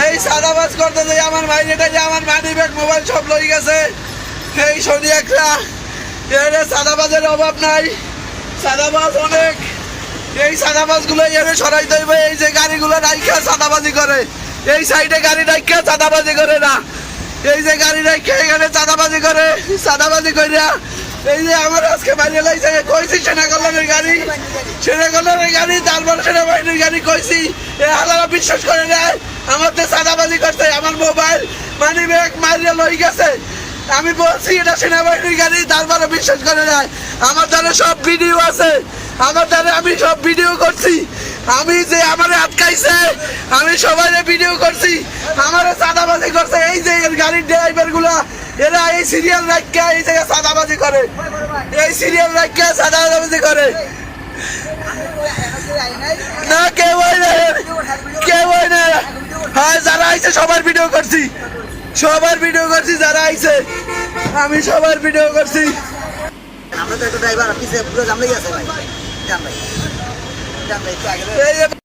এই সাদাবাজ করতে যাই আমার ভাই, এটা যে আমার মানি ব্যাগ মোবাইল সব লই গেছে। এই শনি একটা এর সাদাবাজের অভাব নাই, সাদাবাজ অনেক। এই সাদাবাজ গুলো এর সরাইতে হইবে। এই যে গাড়িগুলো রাইখা সাদাবাজি করে, এই সাইডে গাড়ি রাইখা সাদাবাজি করে না, এই যে গাড়ি রাইখা এখানে সাদাবাজি করে, সাদাবাজি কইরা এই যে আমার আজকে বাইরে লাইছে কইছি সেনা কল্যাণের গাড়ি, সেনা কল্যাণের গাড়ি, তারপর সেনাবাহিনীর গাড়ি কইছি। এ হালারা বিশ্বাস করে নেয় আমাদের সাদাবাজি করতে। আমার মোবাইল মানি ব্যাগ মারিয়ে লই গেছে, আমি বলছি এটা সেনাবাহিনীর গাড়ি, তারপরে বিশ্বাস করে নেয়। আমার দ্বারা সব ভিডিও আছে, আমার দ্বারা আমি সব ভিডিও করছি। আমি যে আমারে আটকাইছে আমি সবাই ভিডিও করছি, আমারে সাদাবাজি করছে। এই যে গাড়ির ড্রাইভার গুলা এরা এই সিরিয়াল রাখা এই জায়গায় সাদাবাজি করে, এই সিরিয়াল রাখা সাদাবাজি করে না। কেউ হয় না, কেউ হয় না। হ্যাঁ, যারা আইছে সবার ভিডিও করছি, সবার ভিডিও করছি, যারা আইছে আমি সবার ভিডিও করছি। আমরা তো একটা ড্রাইভার পিছে পুরো জামলাই আছে ভাই, জান ভাই, জান ভাই একটু আগে